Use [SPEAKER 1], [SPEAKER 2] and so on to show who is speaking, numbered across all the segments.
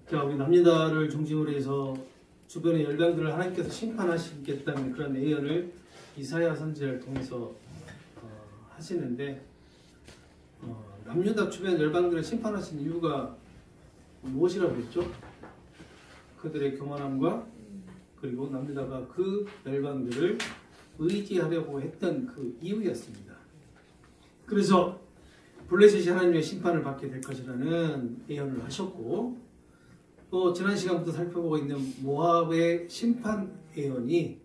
[SPEAKER 1] 자, 우리 남유다를 중심으로 해서 주변의 열방들을 하나님께서 심판하시겠다는 그런 예언을 이사야 선지자를 통해서 하시는데, 남유다 주변 열방들을 심판하신 이유가 무엇이라고 했죠? 그들의 교만함과 그리고 남유다가 그 열방들을 의지하려고 했던 그 이유였습니다. 그래서 블레셋이 하나님의 심판을 받게 될 것이라는 예언을 하셨고, 또 지난 시간부터 살펴보고 있는 모압의 심판 예언이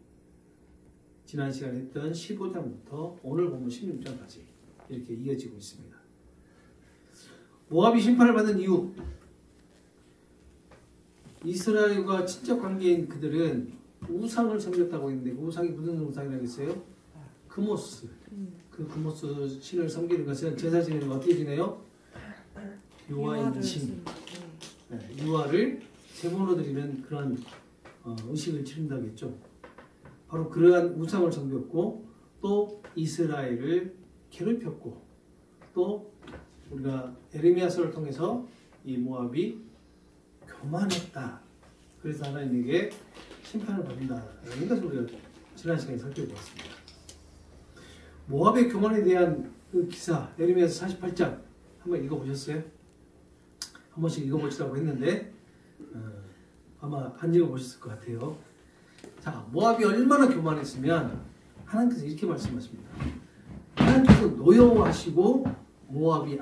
[SPEAKER 1] 지난 시간에 했던 15장부터 오늘 보면 16장까지 이렇게 이어지고 있습니다. 모압이 심판을 받은 이유, 이스라엘과 친척 관계인 그들은 우상을 섬겼다고 했는데, 그 우상이 무슨 우상이라고 했어요? 그모스. 그 그모스 신을 섬기는 것은 제사 지내는 거 어떻게 지내요? 유아인 신. 유아를 제물로 드리는 그런 의식을 치른다고 했죠. 바로 그러한 우상을 섬겼고, 또 이스라엘을 괴롭혔고, 또 우리가 에레미야서를 통해서 이 모압이 교만했다, 그래서 하나님에게 심판을 받는다라는 것을 우리가 지난 시간에 살펴보았습니다. 모압의 교만에 대한 그 기사, 에레미야서 48장 한번 읽어보셨어요? 한 번씩 읽어보시라고 했는데 아마 안 읽어보셨을 것 같아요. 자, 모압이 얼마나 교만했으면 하나님께서 이렇게 말씀하십니다. 하나님께서 노여워하시고 모압이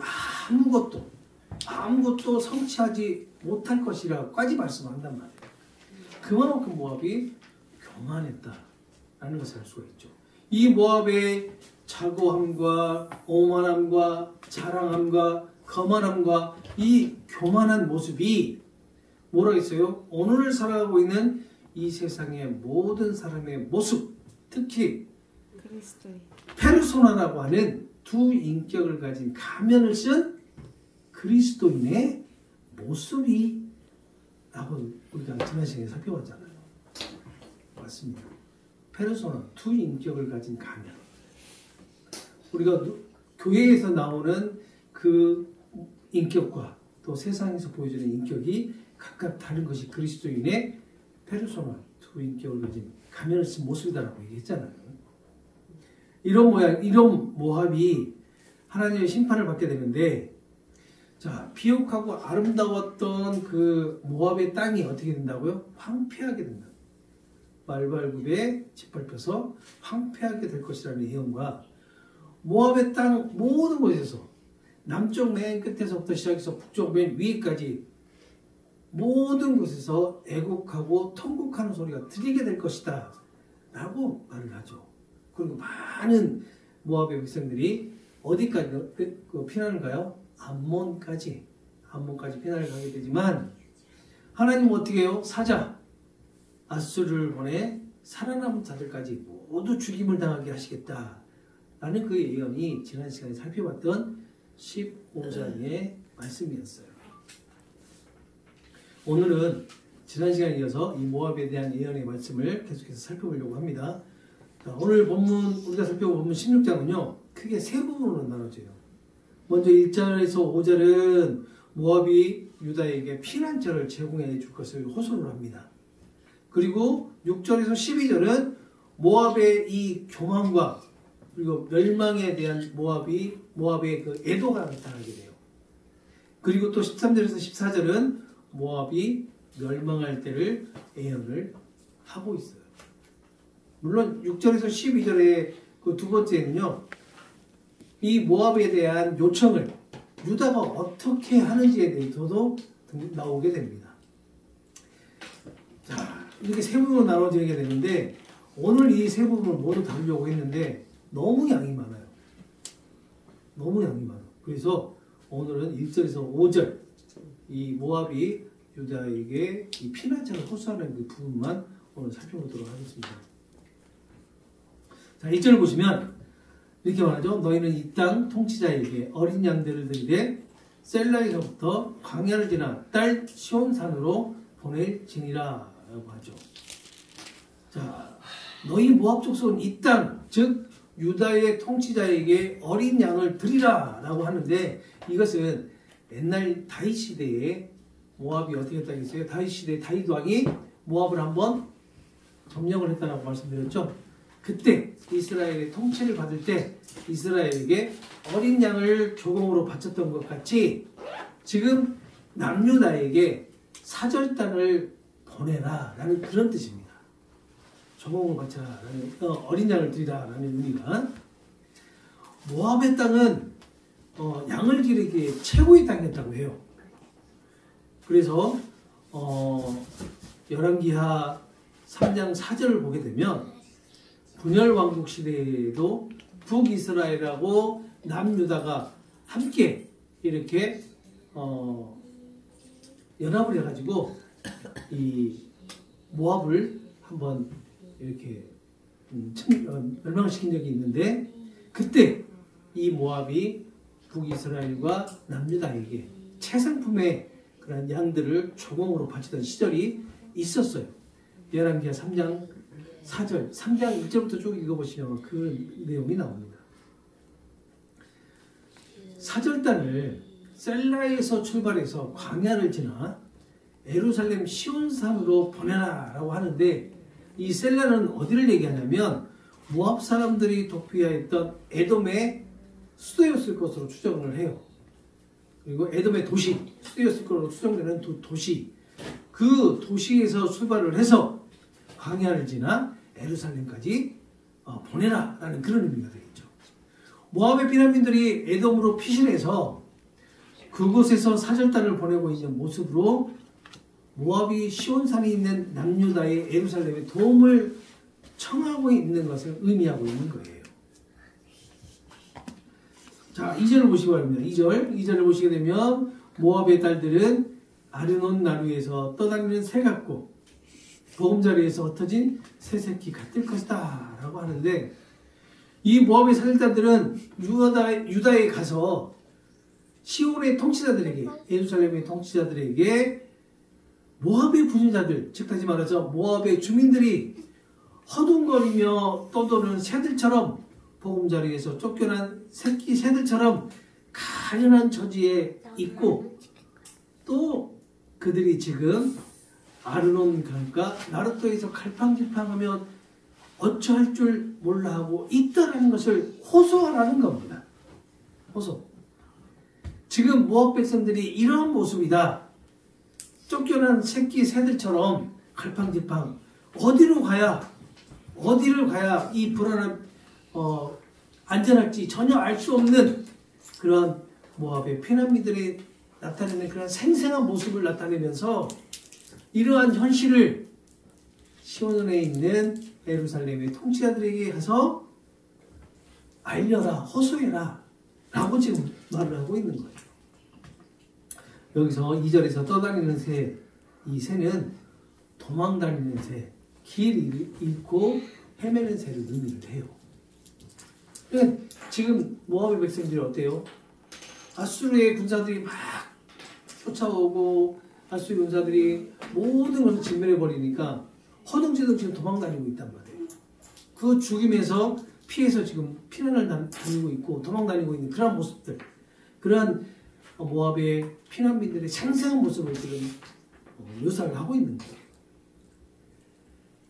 [SPEAKER 1] 아무것도 성취하지 못할 것이라고까지 말씀한단 말이에요. 그만큼 모압이 교만했다라는 것을 알 수가 있죠. 이 모압의 자고함과 오만함과 자랑함과 거만함과 이 교만한 모습이 뭐라고 했어요? 오늘 살아가고 있는 이 세상의 모든 사람의 모습, 특히 페르소나라고 하는 두 인격을 가진 가면을 쓴 그리스도인의 모습이 라고 우리가 지난 시간에 살펴봤잖아요. 맞습니다. 페르소나, 두 인격을 가진 가면. 우리가 교회에서 나오는 그 인격과 또 세상에서 보여주는 인격이 각각 다른 것이 그리스도인의 페르소나, 두 인격을 가진 가면을 쓴 모습이다라고 얘기했잖아요. 이런 모양, 이런 모압이 하나님의 심판을 받게 되는데, 자, 비옥하고 아름다웠던 그 모압의 땅이 어떻게 된다고요? 황폐하게 된다. 말발굽에 짓밟혀서 황폐하게 될 것이라는 예언과, 모압의 땅 모든 곳에서 남쪽 맨 끝에서부터 시작해서 북쪽 맨 위에까지 모든 곳에서 애곡하고 통곡하는 소리가 들리게 될 것이다 라고 말을 하죠. 그리고 많은 모압의 백성들이 어디까지 피난을 가요? 암몬까지 피난을 가게 되지만, 하나님은 어떻게 해요? 사자 아수르를 보내 살아남은 자들까지 모두 죽임을 당하게 하시겠다 라는 그 예언이 지난 시간에 살펴봤던 15장의 말씀이었어요. 오늘은 지난 시간에 이어서 이 모압에 대한 예언의 말씀을 계속해서 살펴보려고 합니다. 자, 오늘 본문, 우리가 살펴볼 본문 16장은요, 크게 세 부분으로 나눠져요. 먼저 1절에서 5절은 모압이 유다에게 피난처를 제공해 줄 것을 호소를 합니다. 그리고 6절에서 12절은 모압의 이 교만과 그리고 멸망에 대한 모압의 그 애도가 나타나게 돼요. 그리고 또 13절에서 14절은 모압이 멸망할 때를 예언을 하고 있어요. 물론 6절에서 12절의 그 두 번째는요, 이 모압에 대한 요청을 유다가 어떻게 하는지에 대해서도 나오게 됩니다. 자, 이렇게 세 부분으로 나눠지게 되는데, 오늘 이 세 부분을 모두 다루려고 했는데 너무 양이 많아요. 그래서 오늘은 1절에서 5절, 이 모압이 유다에게 이 피난처를 호소하는 그 부분만 오늘 살펴보도록 하겠습니다. 자, 1절을 보시면 이렇게 말하죠. 너희는 이 땅 통치자에게 어린 양들을 들이되 셀라에서부터 광야를 지나 딸 시온산으로 보낼지니라 라고 하죠. 자, 너희 모압 족속은 이 땅, 즉 유다의 통치자에게 어린 양을 드리라 라고 하는데, 이것은 옛날 다윗 시대에 모압이 어떻게 했다고 했어요? 다윗 시대에 다윗 왕이 모압을 한번 점령을 했다고 말씀드렸죠. 그때 이스라엘의 통치를 받을 때 이스라엘에게 어린 양을 조공으로 바쳤던 것 같이 지금 남유다에게 사절단을 보내라 라는 그런 뜻입니다. 조공으로 바쳐라 라는, 어린 양을 드리라 라는 의미가. 모압의 땅은 양을 기르기에 최고의 땅이었다고 해요. 그래서 열왕기하 3장 4절을 보게 되면 분열왕국 시대에도 북이스라엘하고 남유다가 함께 이렇게 연합을 해가지고 이 모압을 한번 이렇게 멸망시킨 적이 있는데, 그때 이 모압이 북이스라엘과 남유다에게 최상품의 그런 양들을 조공으로 바치던 시절이 있었어요. 열왕기하 3장 4절, 3장 1절부터 쭉 읽어보시면 그 내용이 나옵니다. 사절단을 셀라에서 출발해서 광야를 지나 예루살렘 시온산으로 보내라 라고 하는데, 이 셀라는 어디를 얘기하냐면 모압 사람들이 도피하였던 에돔의 수도였을 것으로 추정을 해요. 그리고 에돔의 도시, 수도였을 것으로 추정되는 도시, 그 도시에서 출발을 해서 광야를 지나 예루살렘까지 보내라 라는 그런 의미가 되겠죠. 모압의 피난민들이 에돔으로 피신해서 그곳에서 사절단을 보내고 있는 모습으로 모압이 시온산에 있는 남유다의 예루살렘에 도움을 청하고 있는 것을 의미하고 있는 거예요. 자, 2절을 보시기 바랍니다. 2절을 보시게 되면 모압의 딸들은 아르논 나루에서 떠다니는 새 같고 보금자리에서 흩어진 새 새끼 같을 것이다 라고 하는데, 이 모압의 사절단들은 유다에 가서 시온의 통치자들에게, 예루살렘의 통치자들에게 모압의 부진자들, 즉 다시 말해서 모압의 주민들이 허둥거리며 떠도는 새들처럼, 보금자리에서 쫓겨난 새끼 새들처럼 가련한 처지에 있고, 또 그들이 지금 아르논 강가 나루토에서 갈팡질팡하며 어찌할 줄 몰라 하고 있다라는 것을 호소하라는 겁니다. 호소. 지금 모압 백성들이 이러한 모습이다. 쫓겨난 새끼 새들처럼 갈팡질팡. 어디를 가야 이 불안한 안전할지 전혀 알 수 없는 그런 모압의 피난민들이 나타내는 그런 생생한 모습을 나타내면서 이러한 현실을 시온에 있는 예루살렘의 통치자들에게 가서 알려라, 호소해라 라고 지금 말을 하고 있는 거예요. 여기서 2절에서 떠다니는 새, 이 새는 도망다니는 새, 길 잃고 헤매는 새를 의미를 해요. 그러니까 지금 모압의 백성들이 어때요? 아수르의 군사들이 막 쫓아오고 아수르 군사들이 모든 것을 진멸해버리니까 허둥지둥 지금 도망다니고 있단 말이에요. 그 죽임에서 피해서 지금 피난을 다니고 있고 도망다니고 있는 그런 모습들, 그러한 모압의 피난민들의 생생한 모습을 지금 묘사를 하고 있는 거예요.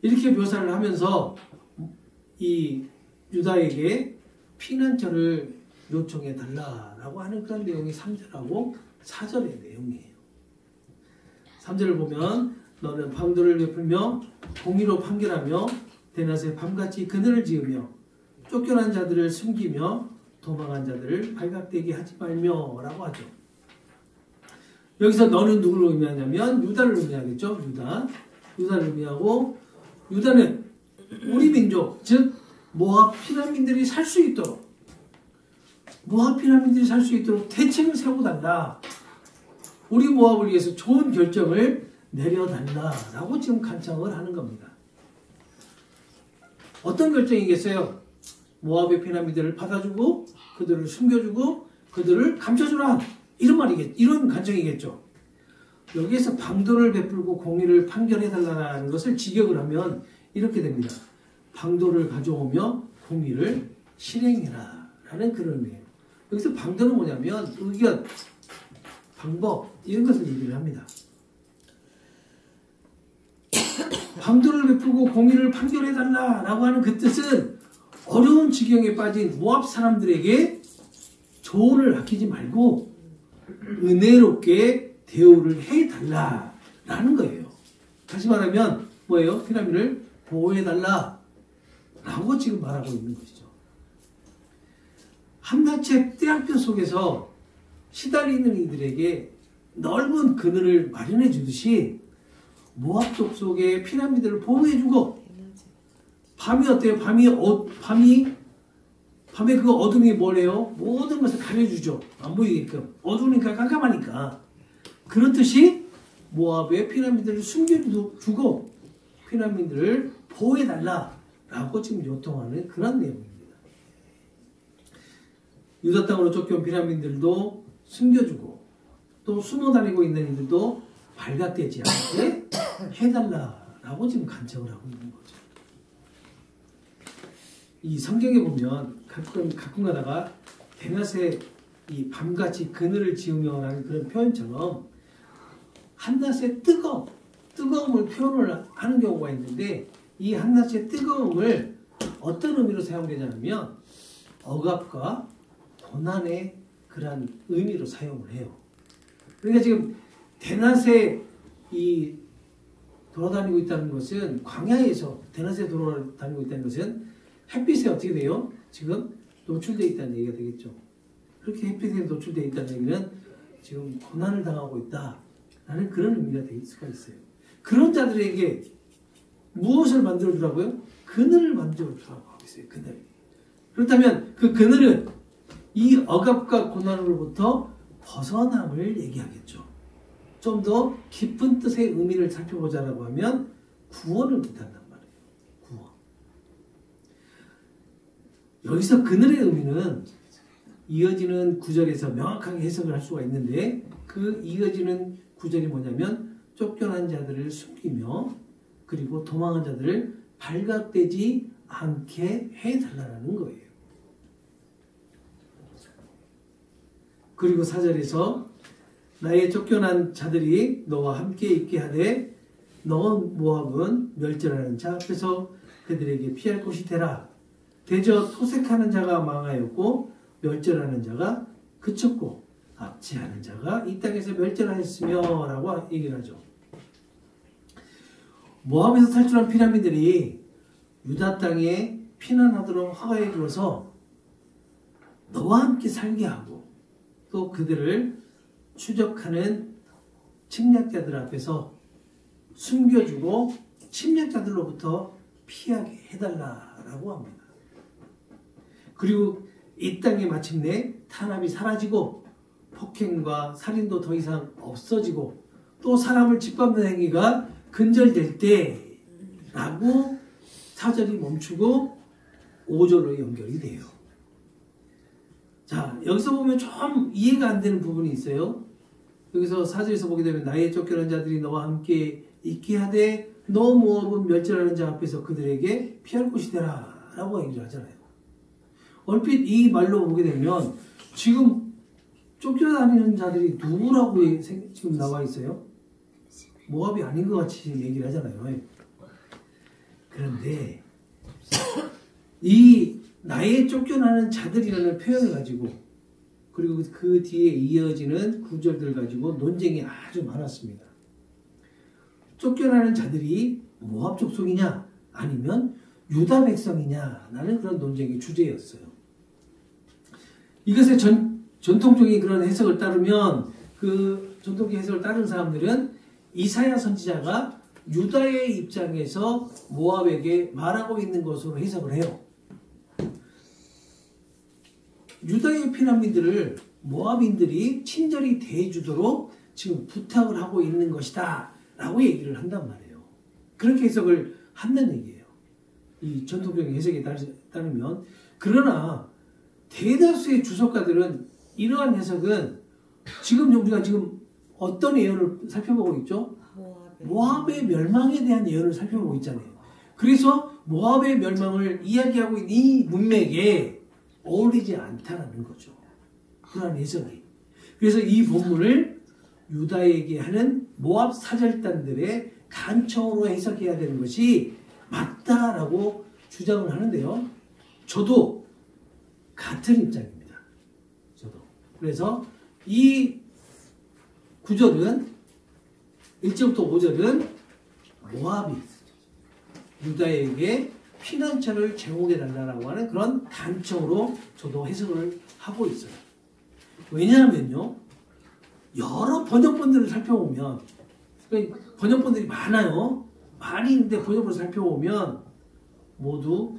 [SPEAKER 1] 이렇게 묘사를 하면서 이 유다에게 피난처를 요청해 달라라고 하는 그런 내용이 3절하고 4절의 내용이에요. 3절을 보면 너는 방도를 베풀며 공의로 판결하며 대낮에 밤같이 그늘을 지으며 쫓겨난 자들을 숨기며 도망한 자들을 발각되게 하지 말며 라고 하죠. 여기서 너는 누구를 의미하냐면 유다를 의미하겠죠. 유다를 의미하고, 유다는 우리 민족, 즉 모압 피난민들이 살 수 있도록, 대책을 세워달라. 우리 모압을 위해서 좋은 결정을 내려달라라고 지금 간청을 하는 겁니다. 어떤 결정이겠어요? 모압의 피난민들을 받아주고 그들을 숨겨주고 그들을 감춰주라, 이런 간청이겠죠. 여기에서 방도를 베풀고 공의를 판결해달라는 것을 직역을 하면 이렇게 됩니다. 방도를 가져오며 공의를 실행해라 라는 그런 의미예요. 여기서 방도는 뭐냐면 의견, 방법 이런 것을 얘기를 합니다. 방도를 베푸고 공의를 판결해달라라고 하는 그 뜻은 어려운 지경에 빠진 모압 사람들에게 조언을 아끼지 말고 은혜롭게 대우를 해달라라는 거예요. 다시 말하면 뭐예요? 피라미드를 보호해달라라고 지금 말하고 있는 것이죠. 한나체 떼약볕 속에서 시달리는 이들에게 넓은 그늘을 마련해 주듯이 모압 족속의 피라미드를 보호해주고 밤이 어때요? 밤에 그 어둠이 뭐래요? 모든 것을 가려주죠. 안 보이게끔. 어두우니까 깜깜하니까. 그렇듯이 모압의 피라미드를 숨겨주고 피라미드를 보호해달라라고 지금 요청하는 그런 내용입니다. 유다 땅으로 쫓겨온 피라미드들도 숨겨주고 또 숨어 다니고 있는 이들도 발각되지 않게 해달라라고 지금 간청을 하고 있는 거죠. 이 성경에 보면 가끔 가다가 대낮에 이 밤같이 그늘을 지으며 라는 그런 표현처럼 한낮의 뜨거움을 표현을 하는 경우가 있는데 이 한낮의 뜨거움을 어떤 의미로 사용되냐면 억압과 고난의 그런 의미로 사용을 해요. 그러니까 지금 대낮에 이 돌아다니고 있다는 것은 광야에서 대낮에 돌아다니고 있다는 것은 햇빛에 어떻게 돼요? 지금 노출되어 있다는 얘기가 되겠죠. 그렇게 햇빛에 노출되어 있다는 얘기는 지금 고난을 당하고 있다라는 그런 의미가 될 수가 있어요. 그런 자들에게 무엇을 만들어주라고요? 그늘을 만들어주라고 하고 있어요. 그늘. 그렇다면 그 그늘은 이 억압과 고난으로부터 벗어남을 얘기하겠죠. 좀 더 깊은 뜻의 의미를 살펴보자라고 하면 구원을 뜻한단 말이에요. 구원. 여기서 그늘의 의미는 이어지는 구절에서 명확하게 해석을 할 수가 있는데 그 이어지는 구절이 뭐냐면 쫓겨난 자들을 숨기며 그리고 도망한 자들을 발각되지 않게 해달라는 거예요. 그리고 4절에서 나의 쫓겨난 자들이 너와 함께 있게 하되 너 모압은 멸절하는 자 앞에서 그들에게 피할 곳이 되라. 대저 토색하는 자가 망하였고 멸절하는 자가 그쳤고 압제하는 자가 이 땅에서 멸절하였으며 라고 얘기를 하죠. 모압에서 탈출한 피라미드들이 유다 땅에 피난하도록 허가해 주어서 너와 함께 살게 하고 또 그들을 추적하는 침략자들 앞에서 숨겨주고 침략자들로부터 피하게 해달라라고 합니다. 그리고 이 땅에 마침내 탄압이 사라지고 폭행과 살인도 더 이상 없어지고 또 사람을 짓밟는 행위가 근절될 때라고 4절이 멈추고 5절로 연결이 돼요. 자, 여기서 보면 좀 이해가 안 되는 부분이 있어요. 여기서 4절에서 보게 되면 나의 쫓겨난 자들이 너와 함께 있게 하되 너 모압은 멸절하는 자 앞에서 그들에게 피할 곳이 되라 라고 얘기를 하잖아요. 얼핏 이 말로 보게 되면 지금 쫓겨다니는 자들이 누구라고 지금 나와 있어요? 모압이 아닌 것 같이 얘기를 하잖아요. 그런데 이 나의 쫓겨나는 자들이라는 표현을 가지고 그리고 그 뒤에 이어지는 구절들 가지고 논쟁이 아주 많았습니다. 쫓겨나는 자들이 모압 족속이냐 아니면 유다 백성이냐라는 그런 논쟁의 주제였어요. 이것의 전통적인 그런 해석을 따르면 그 전통적인 해석을 따른 사람들은 이사야 선지자가 유다의 입장에서 모압에게 말하고 있는 것으로 해석을 해요. 유다의 피라미드를 모압인들이 친절히 대해주도록 지금 부탁을 하고 있는 것이다 라고 얘기를 한단 말이에요. 그렇게 해석을 한다는 얘기예요. 이 전통적인 해석에 따르면. 그러나 대다수의 주석가들은 이러한 해석은 지금 우리가 지금 어떤 예언을 살펴보고 있죠? 모압의 멸망에 대한 예언을 살펴보고 있잖아요. 그래서 모압의 멸망을 이야기하고 있는 이 문맥에 어울리지 않다는 거죠. 그러한 해석이. 그래서 이 본문을 유다에게 하는 모압 사절단들의 간청으로 해석해야 되는 것이 맞다라고 주장을 하는데요. 저도 같은 입장입니다. 저도. 그래서 이 9절은 1절부터 5절은 모압이 유다에게 피난처를 제공해달라고 하는 그런 간청으로 저도 해석을 하고 있어요. 왜냐하면요, 여러 번역본들을 살펴보면, 번역본들이 많아요. 많이 있는데 번역본을 살펴보면 모두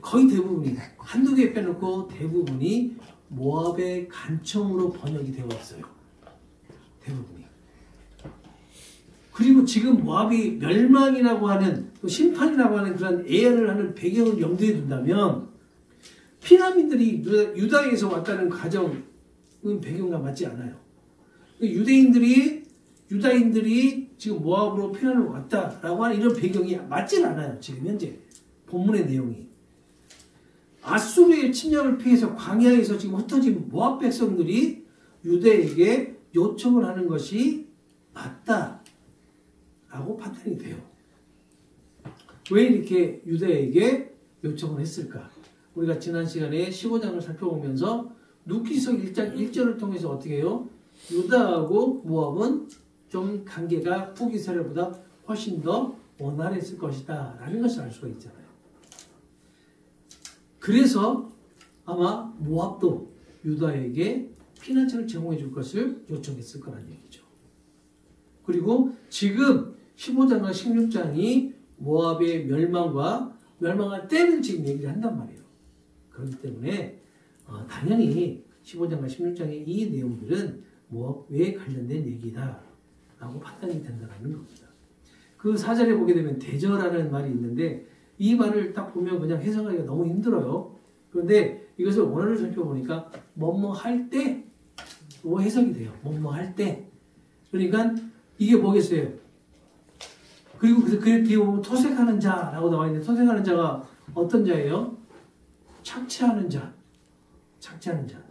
[SPEAKER 1] 거의 대부분이, 한두 개 빼놓고 대부분이 모압의 간청으로 번역이 되어 있어요. 대부분이. 그리고 지금 모압이 멸망이라고 하는, 또 심판이라고 하는 그런 예언을 하는 배경을 염두에 둔다면 피난민들이 유다에서 왔다는 가정은 배경과 맞지 않아요. 유다인들이 지금 모압으로 피난을 왔다라고 하는 이런 배경이 맞진 않아요. 지금 현재 본문의 내용이. 아수르의 침략을 피해서 광야에서 지금 흩어진 모압 백성들이 유다에게 요청을 하는 것이 맞다라고 판단이 돼요. 왜 이렇게 유다에게 요청을 했을까? 우리가 지난 시간에 15장을 살펴보면서 룻기서 1장 1절을 통해서 어떻게 해요? 유다하고 모압은 좀 관계가 북이스라엘보다 훨씬 더 원활했을 것이다 라는 것을 알 수가 있잖아요. 그래서 아마 모압도 유다에게 피난처를 제공해 줄 것을 요청했을 거란 얘기죠. 그리고 지금 15장과 16장이 모압의 멸망할 때를 지금 얘기를 한단 말이에요. 그렇기 때문에 당연히 15장과 16장의 이 내용들은 모압에 관련된 얘기다라고 판단이 된다는 겁니다. 그 4절에 보게 되면 대저라는 말이 있는데 이 말을 딱 보면 그냥 해석하기가 너무 힘들어요. 그런데 이것을 원어를 살펴보니까 뭐뭐 할 때로 해석이 돼요. 뭐뭐 할 때. 그러니까 이게 뭐겠어요? 그리고 그 뒤에 보면 토색하는 자라고 나와 있는데 토색하는 자가 어떤 자예요? 착취하는 자. 착취하는 자.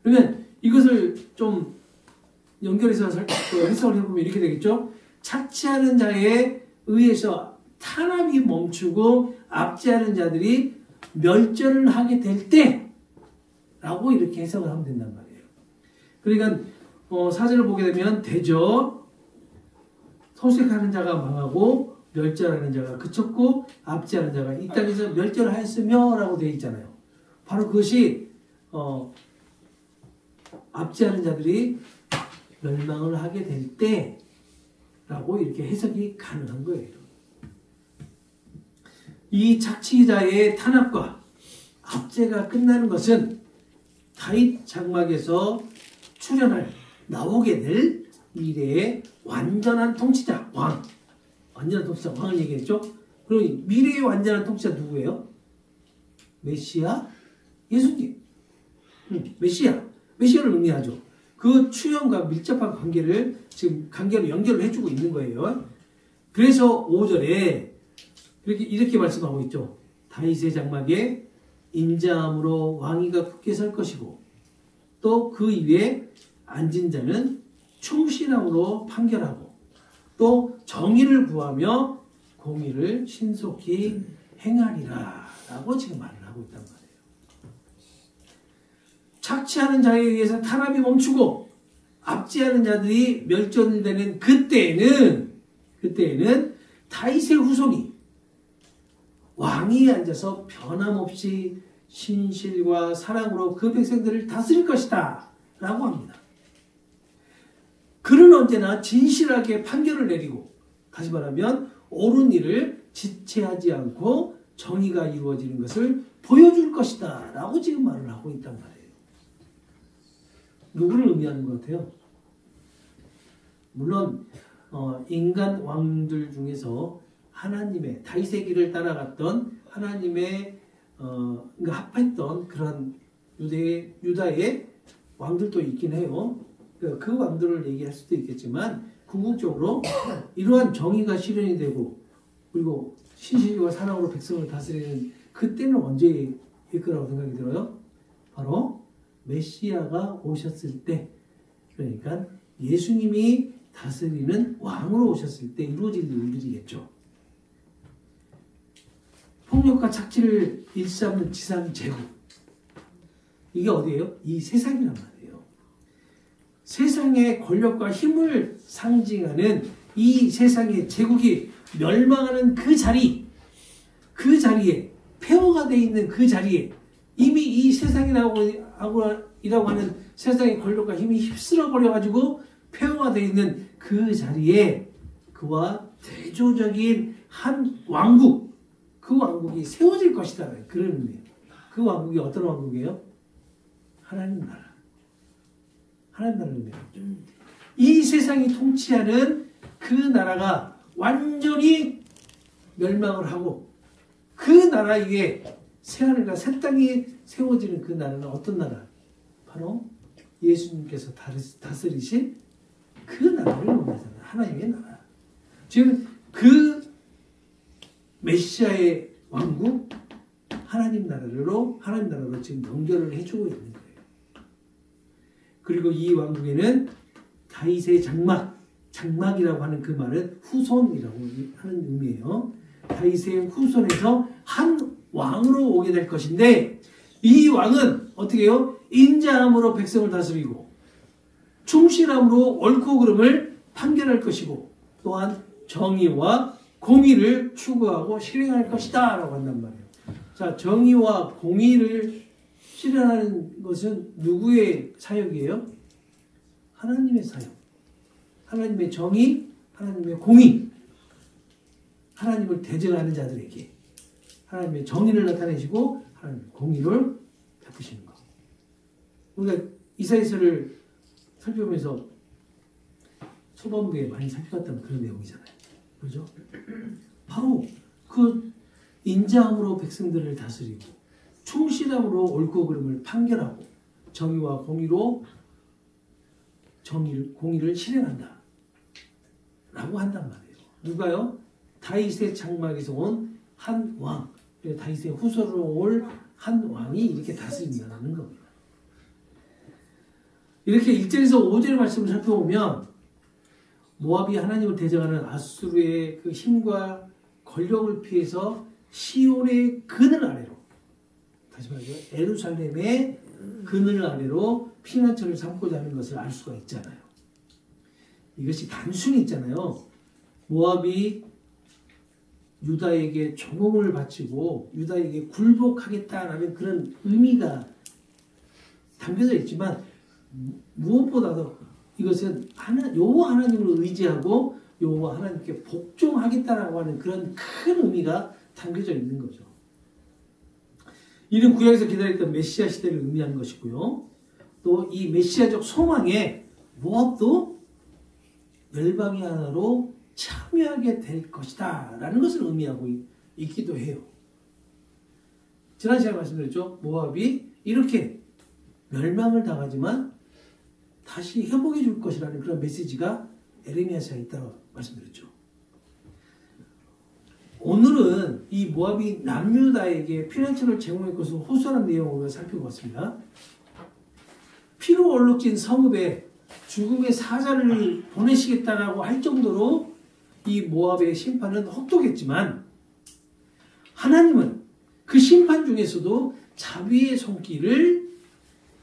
[SPEAKER 1] 그러면 이것을 좀 연결해서 해석을 해보면 이렇게 되겠죠? 착취하는 자에 의해서 탄압이 멈추고 압제하는 자들이 멸절을 하게 될 때라고 이렇게 해석을 하면 된단 말이에요. 그러니까 4절을 보게 되면 대저, 토색하는 자가 망하고 멸절하는 자가 그쳤고 압제하는 자가 이 땅에서 멸절하였으며 라고 되어 있잖아요. 바로 그것이 압제하는 자들이 멸망을 하게 될 때라고 이렇게 해석이 가능한 거예요. 이 착취자의 탄압과 압제가 끝나는 것은 다윗 장막에서 나오게 될 미래의 완전한 통치자, 완전한 통치자, 왕을 얘기했죠. 그럼 미래의 완전한 통치자 누구예요? 메시아? 예수님. 메시아를 의미하죠. 그 출현과 밀접한 관계를 지금 연결을 해주고 있는 거예요. 그래서 5절에 이렇게 말씀하고 있죠. 다윗의 장막에 인자함으로 왕위가 굳게 설 것이고 또 그 위에 앉은 자는 충실함으로 판결하고 또 정의를 구하며 공의를 신속히 행하리라 라고 지금 말을 하고 있단 말이에요. 착취하는 자에 의해서 탄압이 멈추고 압제하는 자들이 멸절되는 그때에는 다윗의 후손이 왕위에 앉아서 변함없이 신실과 사랑으로 그 백성들을 다스릴 것이다 라고 합니다. 그는 언제나 진실하게 판결을 내리고 다시 말하면 옳은 일을 지체하지 않고 정의가 이루어지는 것을 보여줄 것이다 라고 지금 말을 하고 있단 말이에요. 누구를 의미하는 것 같아요? 물론 인간 왕들 중에서 하나님의 다윗의 길을 따라갔던 하나님의 합했던 그런 유다의 왕들도 있긴 해요. 그 왕들을 얘기할 수도 있겠지만 궁극적으로 이러한 정의가 실현이 되고 그리고 신실과 사랑으로 백성을 다스리는 그때는 언제일 거라고 생각이 들어요? 바로 메시아가 오셨을 때, 그러니까 예수님이 다스리는 왕으로 오셨을 때 이루어질 일들이겠죠. 폭력과 착취를 일삼는 지상 제국. 이게 어디예요? 이 세상이란 말이에요. 세상의 권력과 힘을 상징하는 이 세상의 제국이 멸망하는 그 자리에 폐허가 되어 있는 그 자리에 이미 이 세상이라고 하는 세상의 권력과 힘이 휩쓸어 버려가지고 폐허가 되어 있는 그 자리에 그와 대조적인 한 왕국, 그 왕국이 세워질 것이다. 그런 의미예요. 그 왕국이 어떤 왕국이에요? 하나님 나라. 하나님 나라를 의미하죠. 이 세상이 통치하는 그 나라가 완전히 멸망을 하고 그 나라 위에 새하늘과 새 땅이 세워지는 그 나라는 어떤 나라? 바로 예수님께서 다스리신 그 나라를 의미하잖아요. 하나님의 나라. 지금 그 메시아의 왕국, 하나님 나라로 지금 연결을 해주고 있는 거예요. 그리고 이 왕국에는 다윗의 장막이라고 하는 그 말은 후손이라고 하는 의미예요. 다윗의 후손에서 한 왕으로 오게 될 것인데 이 왕은 어떻게 해요? 인자함으로 백성을 다스리고 충실함으로 옳고 그름을 판결할 것이고 또한 정의와 공의를 추구하고 실행할 것이다 라고 한단 말이에요. 자, 정의와 공의를 실현하는 것은 누구의 사역이에요? 하나님의 사역. 하나님의 정의, 하나님의 공의. 하나님을 대적하는 자들에게 하나님의 정의를 나타내시고 하나님의 공의를 베푸시는 것. 우리가 이사야서를 살펴보면서 초반부에 많이 살펴봤던 그런 내용이잖아요. 그렇죠? 바로 그 인자함으로 백성들을 다스리고 충실함으로 옳고 그름을 판결하고 정의와 공의로 공의를 실행한다 라고 한단 말이에요. 누가요? 다윗의 장막에서 온 한 왕, 다윗의 후손으로 올 한 왕이 이렇게 다스린다는 겁니다. 이렇게 1절에서 5절의 말씀을 살펴보면 모압이 하나님을 대적하는 아수르의 그 힘과 권력을 피해서 시온의 그늘 아래로, 다시 말해서 예루살렘의 그늘 아래로 피난처를 삼고자 하는 것을 알 수가 있잖아요. 이것이 단순히 있잖아요. 모압이 유다에게 종공을 바치고 유다에게 굴복하겠다라는 그런 의미가 담겨져 있지만 무엇보다도 이것은 여호와 하나님을 의지하고 여호와 하나님께 복종하겠다라고 하는 그런 큰 의미가 담겨져 있는 거죠. 이는 구약에서 기다렸던 메시아 시대를 의미하는 것이고요. 또 이 메시아적 소망에 모압도 열방의 하나로 참여하게 될 것이다 라는 것을 의미하고 있기도 해요. 지난 시간에 말씀드렸죠. 모압이 이렇게 멸망을 당하지만 다시 회복해 줄 것이라는 그런 메시지가 에레미야서에 있다고 말씀드렸죠. 오늘은 이 모압이 남유다에게 피난처를 제공할 것을 호소하는 내용을 살펴보았습니다. 피로 얼룩진 성읍에 죽음의 사자를 보내시겠다라고 할 정도로 이 모압의 심판은 혹독했지만 하나님은 그 심판 중에서도 자비의 손길을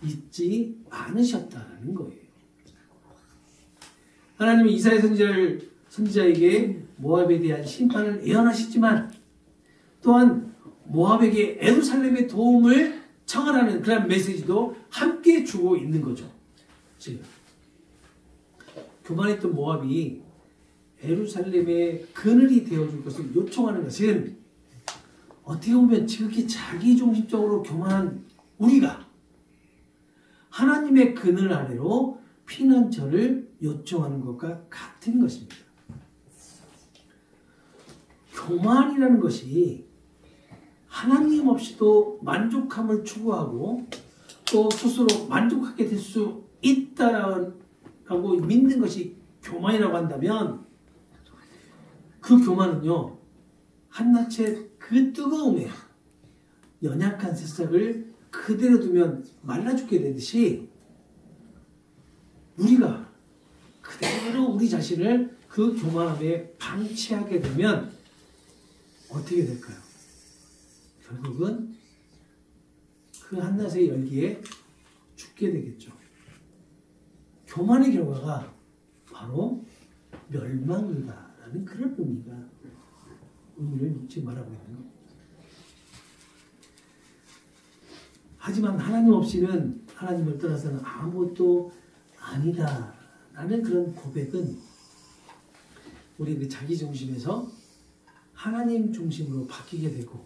[SPEAKER 1] 잊지 않으셨다는 거예요. 하나님은 이사야 선지자에게 모압에 대한 심판을 예언하시지만 또한 모압에게 예루살렘의 도움을 청하라는 그런 메시지도 함께 주고 있는 거죠. 지금 교만했던 모압이 예루살렘의 그늘이 되어줄 것을 요청하는 것은 어떻게 보면 지극히 자기중심적으로 교만한 우리가 하나님의 그늘 아래로 피난처를 요청하는 것과 같은 것입니다. 교만이라는 것이 하나님 없이도 만족함을 추구하고 또 스스로 만족하게 될 수 있다라고 믿는 것이 교만이라고 한다면 그 교만은요 한낱의 그 뜨거움에 연약한 새싹을 그대로 두면 말라 죽게 되듯이 우리가 그대로 우리 자신을 그 교만함에 방치하게 되면 어떻게 될까요? 결국은 그 한낮의 열기에 죽게 되겠죠. 교만의 결과가 바로 멸망이다라는 그런 의미를 지금 말하고 있는 겁니다. 하지만 하나님 없이는, 하나님을 떠나서는 아무것도 아니다라는 그런 고백은 우리 그 자기 중심에서 하나님 중심으로 바뀌게 되고,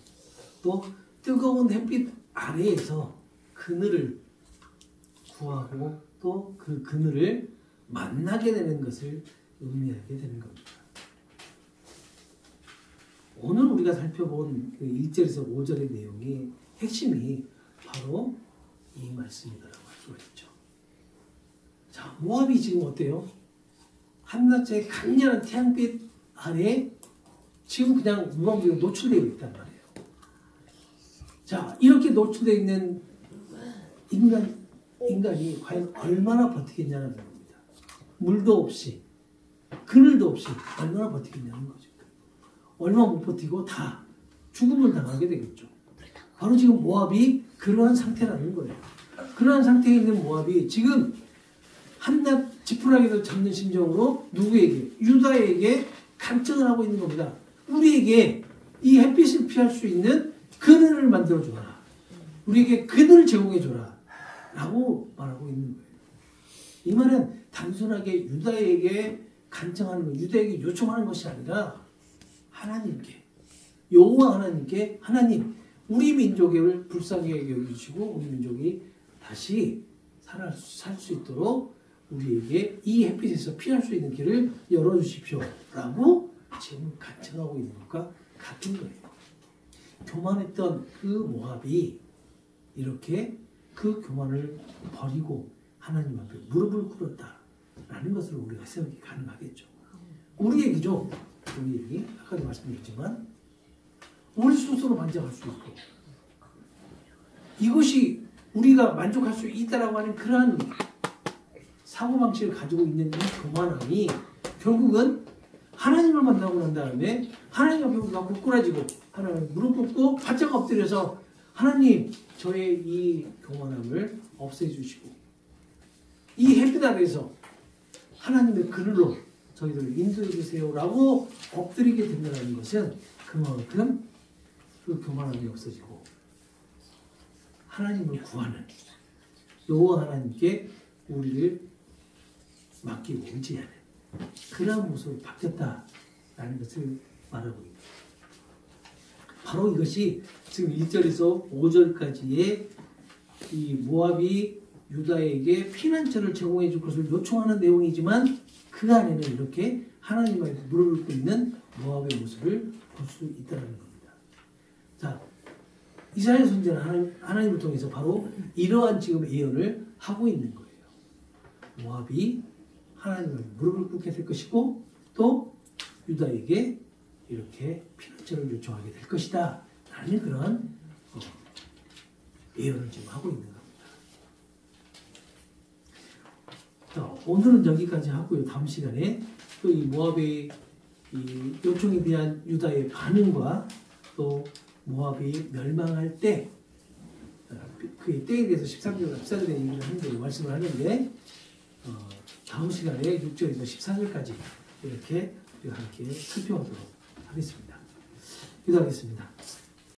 [SPEAKER 1] 또 뜨거운 햇빛 아래에서 그늘을 구하고 또 그 그늘을 만나게 되는 것을 의미하게 되는 겁니다. 오늘 우리가 살펴본 그 1절에서 5절의 내용의 핵심이 바로 이 말씀이다라고 할 수가 있죠. 자, 모압이 지금 어때요? 한낮의 강렬한 태양빛 아래 지금 그냥 무방비로 노출되어 있단 말이에요. 자, 이렇게 노출되어 있는 인간이 과연 얼마나 버티겠냐는 겁니다. 물도 없이, 그늘도 없이 얼마나 버티겠냐는 거죠. 얼마 못 버티고 다 죽음을 당하게 되겠죠. 바로 지금 모압이 그러한 상태라는 거예요. 그러한 상태에 있는 모압이 지금 한낱 지푸라기를 잡는 심정으로 누구에게? 유다에게 간청을 하고 있는 겁니다. 우리에게 이 햇빛을 피할 수 있는 그늘을 만들어줘라. 우리에게 그늘을 제공해줘라. 라고 말하고 있는 거예요. 이 말은 단순하게 유다에게 간청하는 것, 유다에게 요청하는 것이 아니라 하나님께, 여호와 하나님께, 하나님, 우리 민족을 불쌍하게 여기시고 우리 민족이 다시 살 수 있도록 우리에게 이 햇빛에서 피할 수 있는 길을 열어주십시오. 라고 지금 간청하고 있는 것과 같은 거예요. 교만했던 그 모압이 이렇게 그 교만을 버리고 하나님 앞에 무릎을 꿇었다라는 것을 우리가 생각이 가능하겠죠. 우리 얘기죠. 우리 얘기. 아까도 말씀드렸지만 우리 스스로 만족할 수 있고 이것이 우리가 만족할 수 있다라고 하는 그러한 사고방식을 가지고 있는 이 교만함이 결국은 하나님을 만나고 난 다음에 하나님 앞에 우리가 꿇어지고 하나님 무릎 꿇고 바짝 엎드려서 하나님 저의 이 교만함을 없애주시고 이 햇빛 아래에서 하나님의 그늘로 저희들을 인도해 주세요라고 엎드리게 된다는 것은 그만큼 그 교만함이 없어지고 하나님을 구하는 여호와 하나님께 우리를 맡기고 의지하는 그러한 모습으로 바뀌었다라는 것을 말하고 있습니다. 바로 이것이 지금 1절에서 5절까지의 이 모압이 유다에게 피난처를 제공해 줄 것을 요청하는 내용이지만 그 안에는 이렇게 하나님 앞에 무릎을 꿇고 있는 모압의 모습을 볼 수 있다는 겁니다. 자, 이스라엘 선지자는 하나님을 통해서 바로 이러한 지금 예언을 하고 있는 거예요. 모압이 하나님 앞에 무릎을 꿇게 될 것이고 또 유다에게 이렇게 피난처를 요청하게 될 것이다 라는 그런 예언을 지금 하고 있는 겁니다. 자, 오늘은 여기까지 하고요. 다음 시간에 또 이 모압의 이 요청에 대한 유다의 반응과 또 모압이 멸망할 때 그 때에 대해서 13절에 얘기를 하는데 말씀을 하는데 다음 시간에 6절에서 14절까지 이렇게 우리가 함께 살펴보도록 하겠습니다. 기도하겠습니다.